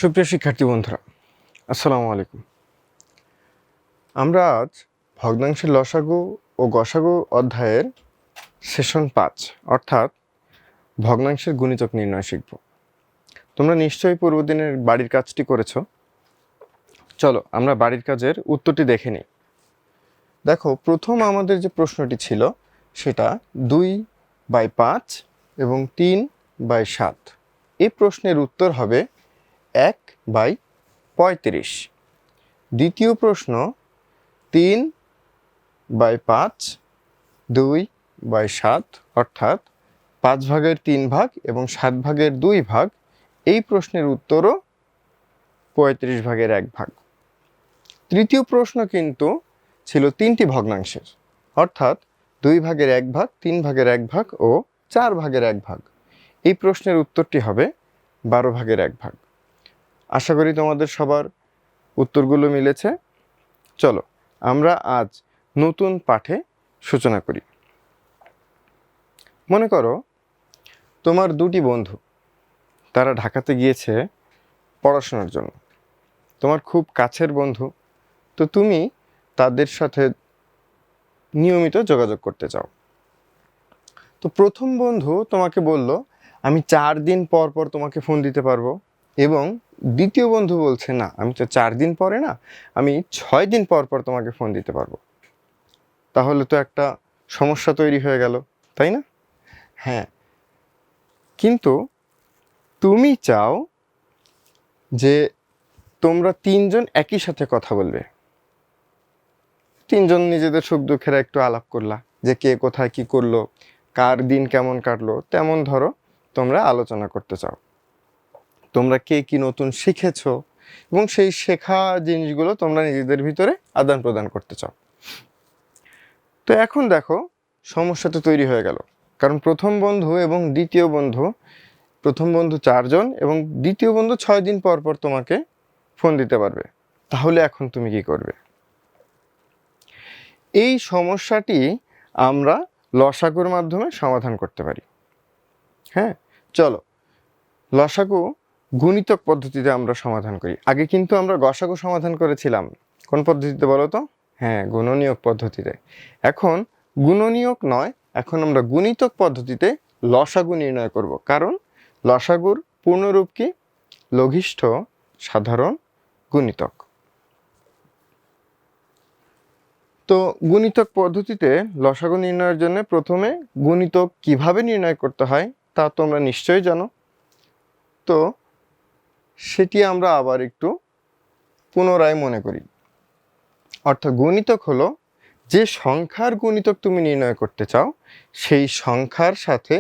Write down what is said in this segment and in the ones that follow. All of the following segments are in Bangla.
সুপ্রিয় শিক্ষার্থী বন্ধুরা, আসসালামু আলাইকুম। আমরা আজ ভগ্নাংশের লসাগু ও গসাগু অধ্যায়ের সেশন 5 অর্থাৎ ভগ্নাংশের গুণিতক নির্ণয় শিখব। তোমরা নিশ্চয়ই পূর্বদিনের বাড়ির কাজটি করেছো। চলো আমরা বাড়ির কাজের উত্তরটি দেখে নিই। দেখো, প্রথম আমাদের যে প্রশ্নটি ছিল সেটা 2/5 এবং 3/7। এই প্রশ্নের উত্তর হবে 1/35। দ্বিতীয় প্রশ্ন 3/5 2/7 অর্থাৎ 5/3 এবং 7/2। এই প্রশ্নের উত্তরও 35/1। তৃতীয় প্রশ্ন কিন্তু ছিল 3টি ভগ্নাংশের, অর্থাৎ 2/1, 3/1 ও 4/1। এই প্রশ্নের উত্তরটি হবে 12/1। আশা করি তোমাদের সবার উত্তরগুলো মিলেছে। চলো আমরা আজ নতুন পাঠে সূচনা করি। মনে করো তোমার দুটি বন্ধু, তারা ঢাকাতে গিয়েছে পড়াশোনার জন্য। তোমার খুব কাছের বন্ধু, তো তুমি তাদের সাথে নিয়মিত যোগাযোগ করতে চাও। তো প্রথম বন্ধু তোমাকে বলল, আমি 4 দিন পর পর তোমাকে ফোন দিতে পারবো, এবং দ্বিতীয় বন্ধু বলছে, না, আমি তো 4 দিন পরে না, আমি 6 দিন পর পর তোমাকে ফোন দিতে পারবো। তাহলে তো একটা সমস্যা তৈরি হয়ে গেল, তাই না? হ্যাঁ, কিন্তু তুমি চাও যে তোমরা 3 জন একই সাথে কথা বলবে। 3 জন নিজেদের সুখ দুঃখের একটু আলাপ করলা, যে কে কোথায় কি করলো, কার দিন কেমন কাটলো, তেমন ধরো তোমরা আলোচনা করতে চাও। তোমরা কে কি নতুন শিখেছো এবং সেই শেখা জিনিসগুলো তোমরা নিজেদের ভিতরে আদান প্রদান করতে চাও। তো এখন দেখো, সমস্যা তো তৈরি হয়ে গেল, কারণ প্রথম বন্ধু এবং দ্বিতীয় বন্ধু, প্রথম বন্ধু 4 জন এবং দ্বিতীয় বন্ধু 6 দিন পর পর তোমাকে ফোন দিতে পারবে। তাহলে এখন তুমি কি করবে? এই সমস্যাটি আমরা লসাগুর মাধ্যমে সমাধান করতে পারি। হ্যাঁ, চলো লসাগু গুণিতক পদ্ধতিতে আমরা সমাধান করি। আগে কিন্তু আমরা গসাগু সমাধান করেছিলাম। কোন পদ্ধতিতে বলো তো? হ্যাঁ, গুণনীয়ক পদ্ধতিতে। এখন গুণনীয়ক নয়, এখন আমরা গুণিতক পদ্ধতিতে লসাগু নির্ণয় করব। কারণ লসাগুর পূর্ণরূপ কি? লঘিষ্ঠ সাধারণ গুণিতক। তো গুণিতক পদ্ধতিতে লসাগু নির্ণয়ের জন্য প্রথমে গুণিতক কিভাবে নির্ণয় করতে হয় তা তোমরা নিশ্চয়ই জানো। তো সেটি আমরা আবার একটু পুনরায় মনে করি। অর্থাৎ গুণিতক হলো যে সংখ্যার গুণিতক তুমি নির্ণয় করতে চাও, সেই সংখ্যার সাথে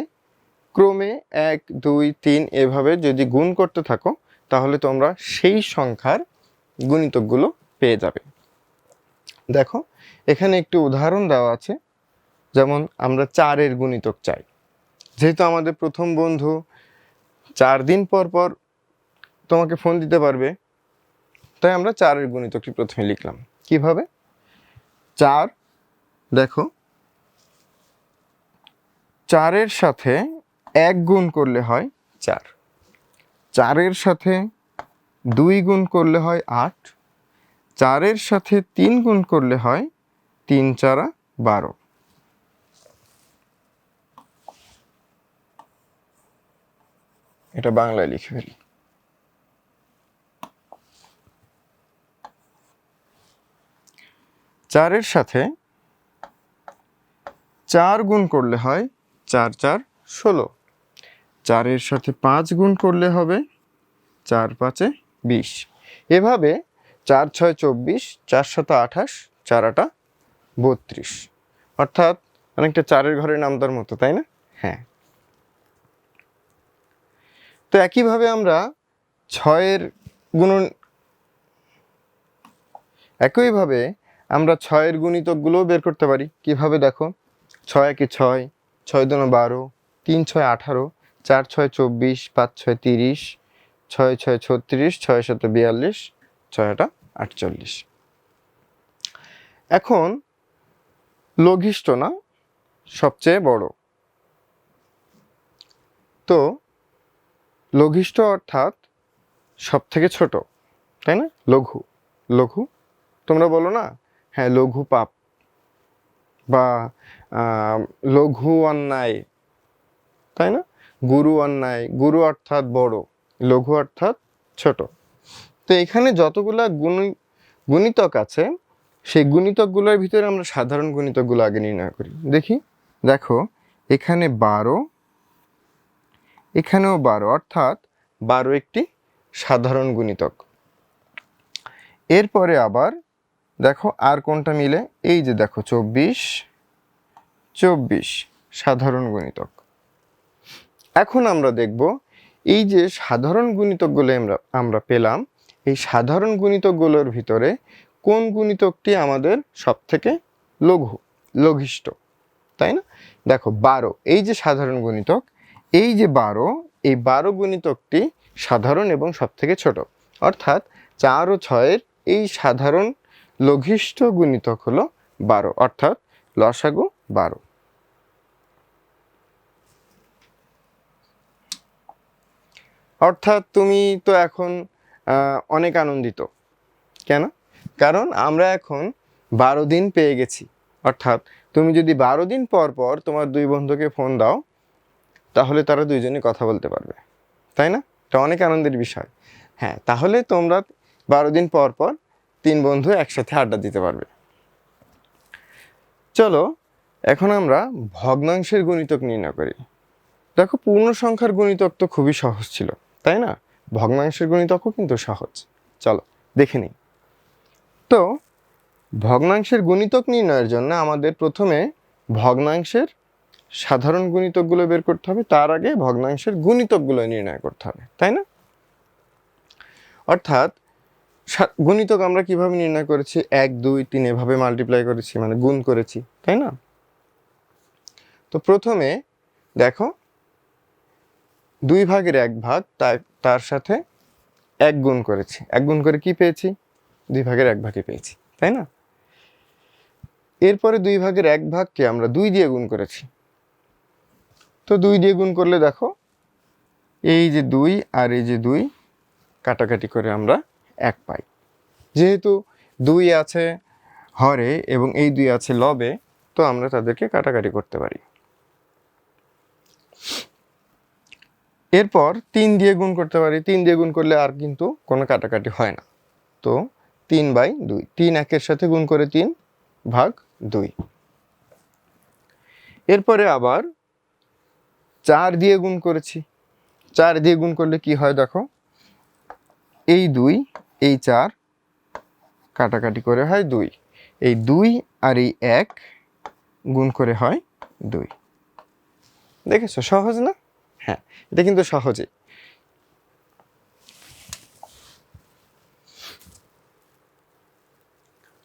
ক্রমে 1 2 3 এভাবে যদি গুণ করতে থাকো, তাহলে তোমরা সেই সংখ্যার গুণিতকগুলো পেয়ে যাবে। দেখো, এখানে একটি উদাহরণ দেওয়া আছে। যেমন আমরা 4-এর গুণিতক চাই। যেহেতু আমাদের প্রথম বন্ধু 4 দিন পর পর তোমাকে ফোন দিতে পারবে, তাই আমরা 4-এর গুণিতকটি প্রথমে লিখলাম। কিভাবে? 4, দেখো, 4-এর সাথে 1 গুণ করলে হয় 4, 4-এর সাথে 2 গুণ করলে হয় 8, 4-এর সাথে 3 গুণ করলে হয় 3 4 12। এটা বাংলায় লিখে ফেলি। 4-এর সাথে 4 গুণ করলে হয় 4 4 16, 4-এর সাথে 5 গুণ করলে হবে 4 5 20। এভাবে 4 6 24, 4 7 28, 4 8 32। অর্থাৎ অনেকটা 4-এর ঘরের নামতার মতো, তাই না? হ্যাঁ। তো একইভাবে আমরা 6-এর গুণন, একইভাবে আমরা 6-এর গুণিতকগুলোও বের করতে পারি। কিভাবে? দেখো, 6 1 6, 6 2 12, 3 6 18, 4 6 24, 5 6 30, 6 6 36, 6 7 42, 6 8 48। এখন লঘিষ্ঠ না সবচেয়ে বড়, তো লঘিষ্ঠ অর্থাৎ সব থেকে ছোট, তাই না? লঘু, লঘু তোমরা বলো না, হ্যাঁ লঘু পাপ বা লঘু অন্যায়, তাই না? গুরু অন্যায়, গুরু অর্থাৎ বড়, লঘু অর্থাৎ ছোট। তো এখানে যতগুলা গুণিতক আছে, সেই গুণিতকগুলোর ভিতরে আমরা সাধারণ গুণিতকগুলো আগে নির্ণয় করি। দেখি, দেখো এখানে 12, এখানেও 12, অর্থাৎ 12 একটি সাধারণ গুণিতক। এরপরে আবার দেখো আর কোনটা মিলে, এই যে দেখো 24, 24 সাধারণ গুণিতক। এখন আমরা দেখব এই যে সাধারণ গুণিতকগুলো আমরা পেলাম, এই সাধারণ গুণিতকগুলোর ভিতরে কোন গুণিতকটি আমাদের সবথেকে লঘিষ্ঠ, তাই না? দেখো 12, এই যে সাধারণ গুণিতক, এই যে 12, এই 12 গুণিতকটি সাধারণ এবং সবথেকে ছোট, অর্থাৎ 4 ও 6-এর এই সাধারণ লঘিষ্ঠ গুণিতক হলো 12, অর্থাৎ লসাগু 12। অর্থাৎ তুমি তো এখন অনেক আনন্দিত, কেন? কারণ আমরা এখন 12 দিন পেয়ে গেছি। অর্থাৎ তুমি যদি 12 দিন পর পর তোমার দুই বন্ধুকে ফোন দাও, তাহলে তারা দুইজনে কথা বলতে পারবে, তাই না? এটা অনেক আনন্দের বিষয়। হ্যাঁ, তাহলে তোমরা 12 দিন পর পর 3 বন্ধু একসাথে আড্ডা দিতে পারবে। চলো এখন আমরা ভগ্নাংশের গুণিতক নির্ণয় করি। দেখো পূর্ণ সংখ্যার গুণিতক তো খুবই সহজ ছিল, তাই না? ভগ্নাংশের গুণিতকও কিন্তু সহজ। চলো দেখে নিই। তো ভগ্নাংশের গুণিতক নির্ণয়ের জন্য আমাদের প্রথমে ভগ্নাংশের সাধারণ গুণিতকগুলো বের করতে হবে, তার আগে ভগ্নাংশের গুণিতকগুলো নির্ণয় করতে হবে, তাই না? অর্থাৎ গুণিতক আমরা কিভাবে নির্ণয় করেছি? 1, 2, 3 এভাবে মাল্টিপ্লাই করেছি, মানে গুণ করেছি, তাই না? তো প্রথমে দেখো 2 ভাগের 1 ভাগ, তার সাথে 1 গুণ করেছি। 1 গুণ করে কি পেয়েছি? 2 ভাগের 1 ভাগই পেয়েছি, তাই না? এরপরে 2 ভাগের 1 ভাগকে আমরা 2 দিয়ে গুণ করেছি। তো 2 দিয়ে গুণ করলে দেখো এই যে 2 আর এই যে 2 কাটাকাটি করে আমরা 1 পাই। যেহেতু 2 আছে হরে এবং এই 2 আছে লবে, তো আমরা তাদেরকে কাটাকাটি করতে পারি। এরপর 3 দিয়ে গুণ করতে পারি। 3 দিয়ে গুণ করলে আর কিন্তু কোনো কাটাকাটি হয় না। তো 3/2, 3 1-এর সাথে গুণ করে 3 ভাগ 2। এরপরে আবার 4 দিয়ে গুণ করেছি। 4 দিয়ে গুণ করলে কি হয় দেখো, এই 2 এই 4 কাটাকাটি করে হয় 2, এই 2 আর এই 1 গুণ করে হয় 2। দেখেছো সহজ না? হ্যাঁ, এটা কিন্তু সহজই।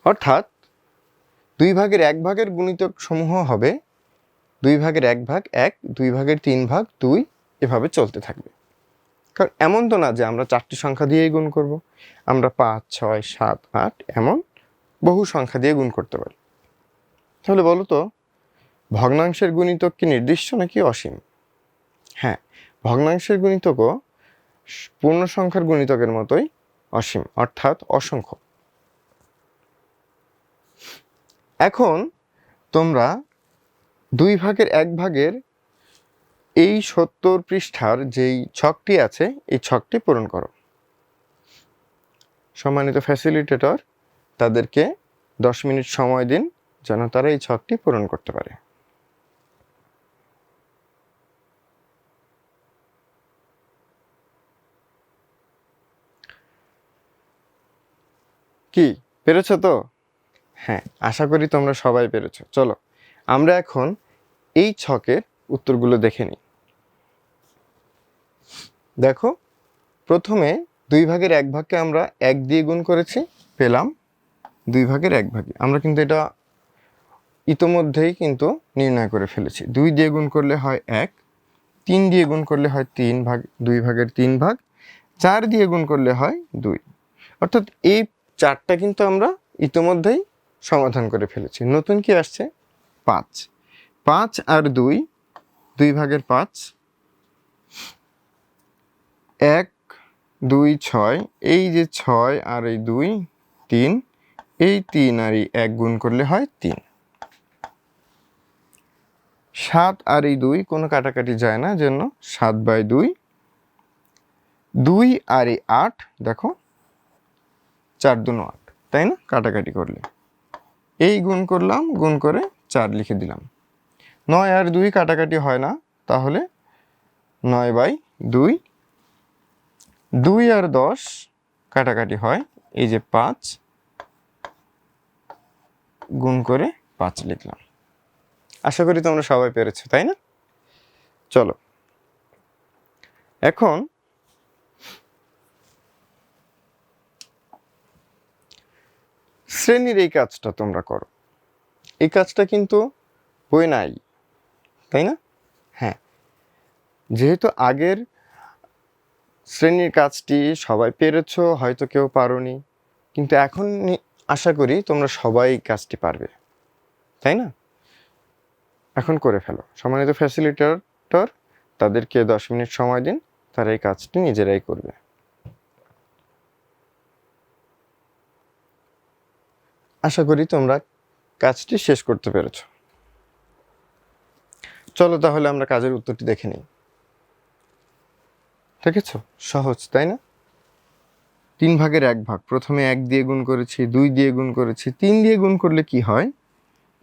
অর্থাৎ 2 ভাগের 1 ভাগের গুণিতক সমূহ হবে 2 ভাগের 1 ভাগ 1, 2 ভাগের 3 ভাগ 2, এভাবে চলতে থাকবে। কারণ এমন তো না যে আমরা 4টি সংখ্যা দিয়েই গুণ করব, আমরা 5, 6, 7, 8 এমন বহু সংখ্যা দিয়ে গুণ করতে পারি। তাহলে বলো তো, ভগ্নাংশের গুণিতক কি নির্দিষ্ট নাকি অসীম? হ্যাঁ, ভগ্নাংশের গুণিতকও পূর্ণ সংখ্যার গুণিতকের মতোই অসীম, অর্থাৎ অসংখ্য। এখন তোমরা 2 ভাগের 1 ভাগের এই 70 পৃষ্ঠার যেই ছকটি আছে, এই ছকটি পূরণ করো। সম্মানিত ফ্যাসিলিটেটর তাদেরকে 10 মিনিট সময় দিন যেন তারা এই ছকটি পূরণ করতে পারে। কি পেরেছো তো? হ্যাঁ, আশা করি তোমরা সবাই পেরেছো। চলো আমরা এখন এই ছকের উত্তরগুলো দেখে নিই। দেখো প্রথমে 2 ভাগের 1 ভাগকে আমরা 1 দিয়ে গুণ করেছি, পেলাম 2 ভাগের 1 ভাগই। আমরা কিন্তু এটা ইতোমধ্যেই কিন্তু নির্ণয় করে ফেলেছি। 2 দিয়ে গুণ করলে হয় 1, 3 দিয়ে গুণ করলে হয় 3 ভাগ, 2 ভাগের 3 ভাগ, 4 দিয়ে গুণ করলে হয় 2। অর্থাৎ এই 4টা কিন্তু আমরা ইতোমধ্যেই সমাধান করে ফেলেছি। নতুন কি আসছে? 5। 5 আর 2, 2 ভাগের 5, 1 2 6, এই যে 6 আর এই 2 3, এই 3 আর এই 1 গুণ করলে হয় 3। 7 আর এই 2 কোনো কাটাকাটি যায় না, জন্য 7/2। 2 আর এই 8, দেখো 4 2 8, তাই না? কাটাকাটি করলে এই গুণ করলাম, গুণ করে 4 লিখে দিলাম। 9 আর 2 কাটাকাটি হয় না, তাহলে 9/2। 2 আর 10 কাটাকাটি হয়, এই যে 5, গুণ করে 5 লিখলাম। আশা করি তোমরা সবাই পেরেছো, তাই না? চলো এখন শ্রেণীর এই কাজটা তোমরা করো। এই কাজটা কিন্তু বই নাই, তাই না? হ্যাঁ, যেহেতু আগের শ্রেণীর কাজটি সবাই পেরেছো, হয়তো কেউ পারোনি, কিন্তু এখন আশা করি তোমরা সবাই কাজটি পারবে, তাই না? এখন করে ফেলো। সম্মানিত ফ্যাসিলিটেটর তাদেরকে 10 মিনিট সময় দিন, তারা এই কাজটি নিজেরাই করবে। আশা করি তোমরা কাজটি শেষ করতে পেরেছো। চলো তাহলে আমরা কাজের উত্তরটি দেখে নিই। দেখেছো? সহজ, তাই না? 3/1 প্রথমে 1 দিয়ে গুণ করেছি, 2 দিয়ে গুণ করেছি, 3 দিয়ে গুণ করলে কি হয়?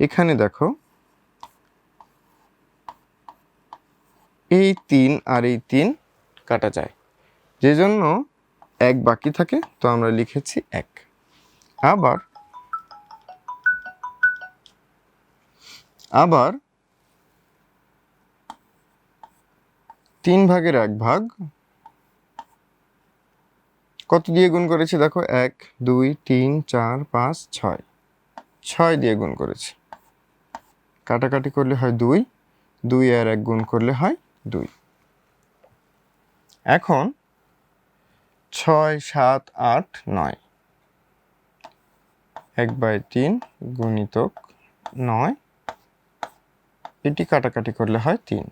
এখানে দেখো এই 3 আর এই 3 কাটা যায়, যে জন্য 1 বাকি থাকে, তো আমরা লিখেছি 1। আবার 3/1 কত দিয়ে গুণ করেছি? দেখো 1 2 3 4 5 6, 6 দিয়ে গুণ করেছি। কাটাকাটি করলে হয় 2, 2 আর 1 গুণ করলে হয় 2। এখন 6 7 8 9, 1/3 গুণিতক 9, এটি কাটাকাটি করলে হয় 3।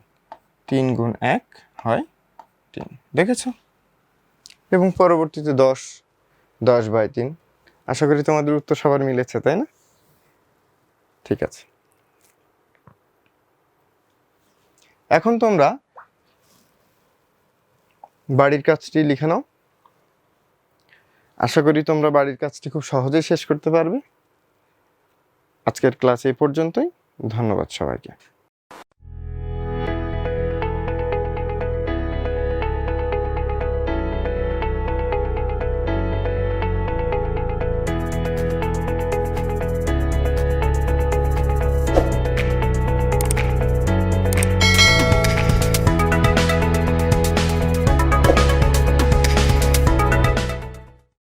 3 গুণ 1 হয় 3, দেখেছো? এবং পরবর্তীতে 10, 10/3। আশা করি তোমাদের উত্তর সবার মিলেছে, তাই না? ঠিক আছে, এখন তোমরা বাড়ির কাজটি লিখে নাও। আশা করি তোমরা বাড়ির কাজটি খুব সহজেই শেষ করতে পারবে। আজকের ক্লাস এই পর্যন্তই। ধন্যবাদ সবাইকে।